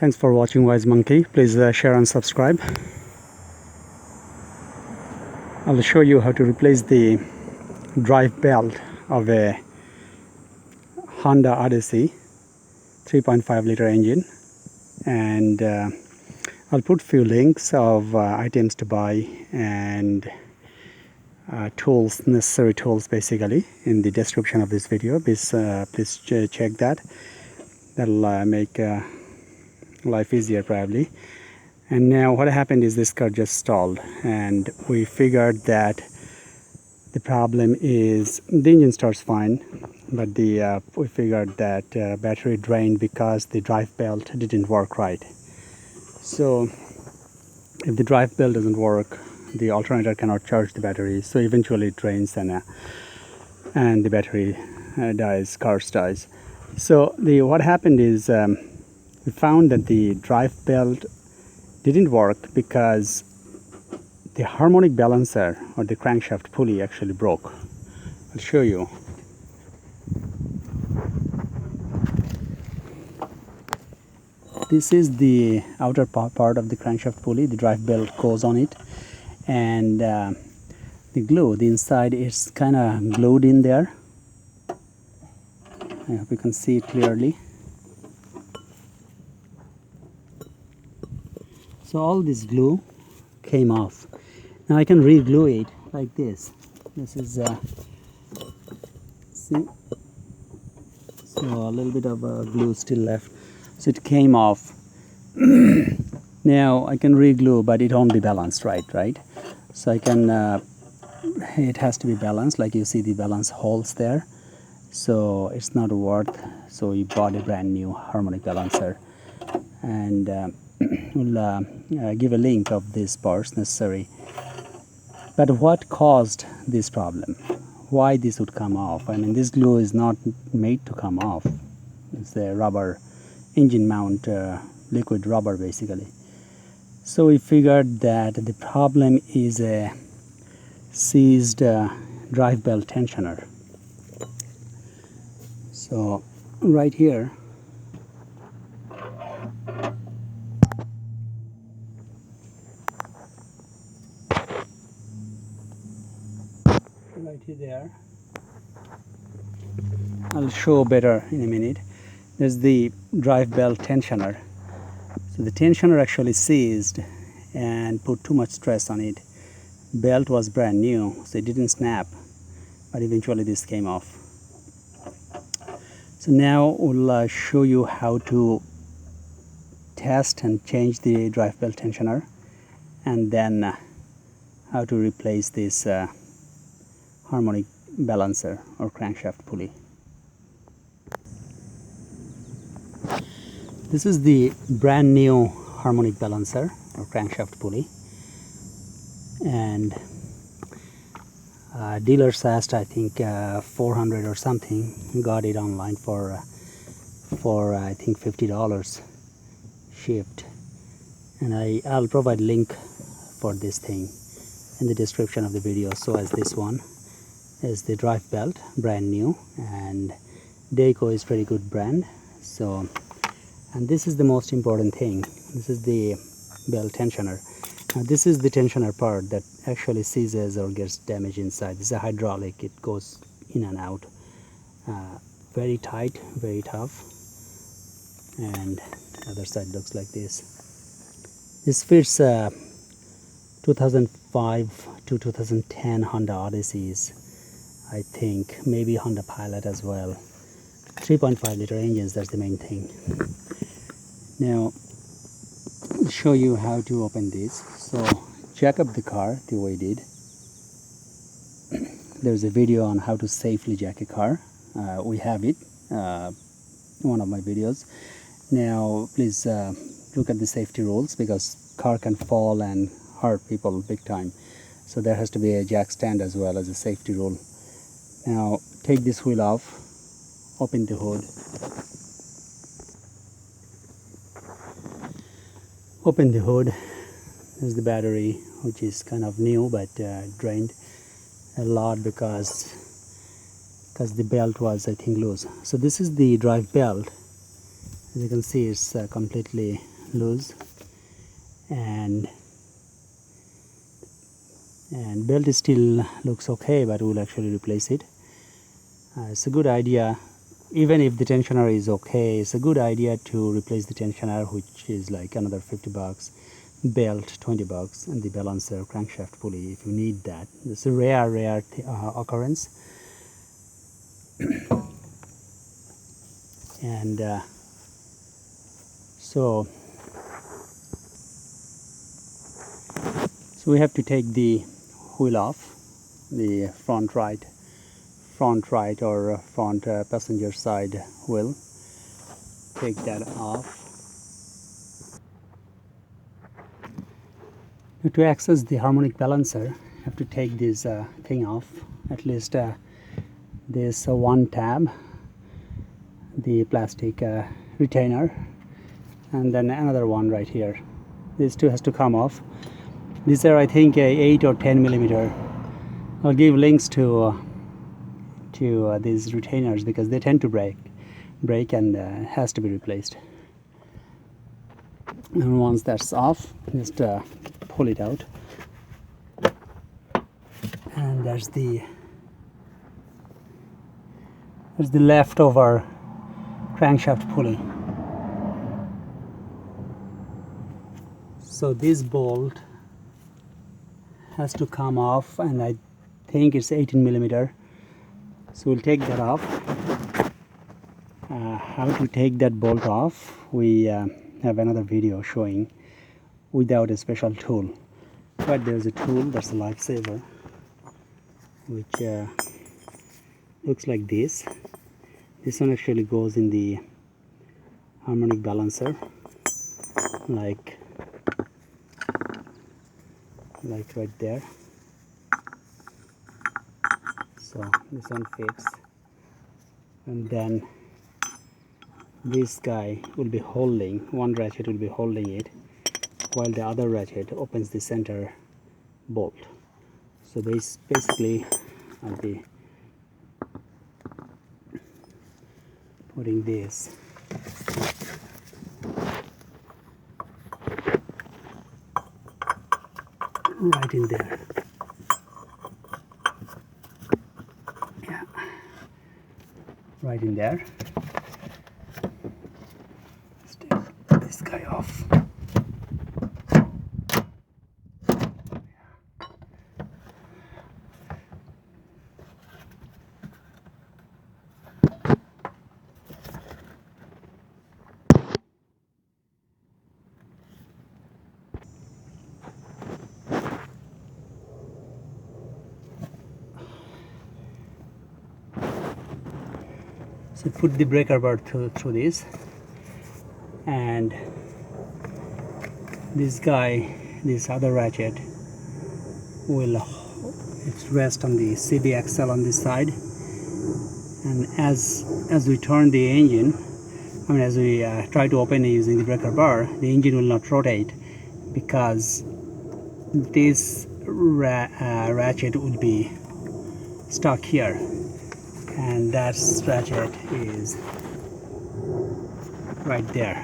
Thanks for watching Wise Monkey. Please share and subscribe. I'll show you how to replace the drive belt of a Honda Odyssey 3.5 liter engine, and I'll put few links of items to buy and tools, necessary tools basically, in the description of this video. Please check that. That'll make life easier probably. And now what happened is this car just stalled, and we figured that the problem is the engine starts fine, but we figured that battery drained because the drive belt didn't work right. So if the drive belt doesn't work, the alternator cannot charge the battery, so eventually it drains and the battery dies, car dies. So what happened is we found that the drive belt didn't work because the harmonic balancer or the crankshaft pulley actually broke. I'll show you. This is the outer part of the crankshaft pulley. The drive belt goes on it, and the glue, the inside is kind of glued in there. I hope you can see it clearly. So all this glue came off. Now I can re-glue it like this. This is see, so a little bit of glue still left. So it came off. Now I can re-glue, but it won't be balanced right? So I can, it has to be balanced, like you see the balance holes there. So it's not worth, so we bought a brand new harmonic balancer, and we'll give a link of these parts necessary. But what caused this problem? Why this would come off? I mean, this glue is not made to come off. It's a rubber engine mount, liquid rubber basically. So we figured that the problem is a seized drive belt tensioner. So right here, there, I'll show better in a minute. There's the drive belt tensioner. So the tensioner actually seized and put too much stress on it. Belt was brand new, so it didn't snap, but eventually this came off. So now we'll show you how to test and change the drive belt tensioner, and then how to replace this harmonic balancer or crankshaft pulley. This is the brand new harmonic balancer or crankshaft pulley, and dealers asked, I think, 400 or something. Got it online for I think $50 shipped, and I'll provide link for this thing in the description of the video. So as this one is the drive belt, brand new, and Dayco is pretty good brand. So, and this is the most important thing. This is the belt tensioner. Now this is the tensioner part that actually seizes or gets damaged inside. This is a hydraulic. It goes in and out. Very tight, very tough. And the other side looks like this. This fits 2005 to 2010 Honda Odysseys, I think, maybe Honda Pilot as well. 3.5 liter engines, that's the main thing. Now I'll show you how to open this. So jack up the car the way I did. There's a video on how to safely jack a car. We have it, one of my videos. Now please look at the safety rules, because car can fall and hurt people big time. So there has to be a jack stand as well as a safety rule. Now take this wheel off, open the hood. Open the hood. There's the battery, which is kind of new, but drained a lot because the belt was, I think, loose. So this is the drive belt, As you can see, it's completely loose, and belt still looks okay, but we'll actually replace it. It's a good idea, even if the tensioner is okay, it's a good idea to replace the tensioner, which is like another $50, belt $20, and the balancer, crankshaft, pulley if you need that. It's a rare occurrence. And so we have to take the wheel off, the front right or front passenger side wheel. Take that off. Now, to access the harmonic balancer, you have to take this thing off, at least this one tab, the plastic retainer, and then another one right here. These two has to come off. These are, I think, 8 or 10 millimeter. I'll give links to these retainers because they tend to break and has to be replaced. And once that's off, just pull it out, and there's the leftover crankshaft pulley. So this bolt has to come off, and I think it's 18 millimeter. So we'll take that off. How to take that bolt off, we have another video showing without a special tool, but there's a tool that's a lifesaver, which looks like this. This one actually goes in the harmonic balancer, like right there. So this one fits, and then this guy will be holding, one ratchet will be holding it, while the other ratchet opens the center bolt. So this basically, I'll be putting this right in there. Yeah, right in there. Let's take this guy off. So put the breaker bar through this, and this other ratchet will rest on the CV axle on this side, and as we turn the engine, as we try to open it using the breaker bar, the engine will not rotate because this ratchet will be stuck here, and that ratchet is right there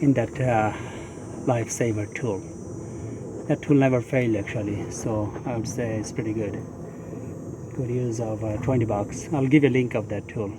in that lifesaver tool. That tool never failed actually, so I would say it's pretty good use of $20. I'll give you a link of that tool.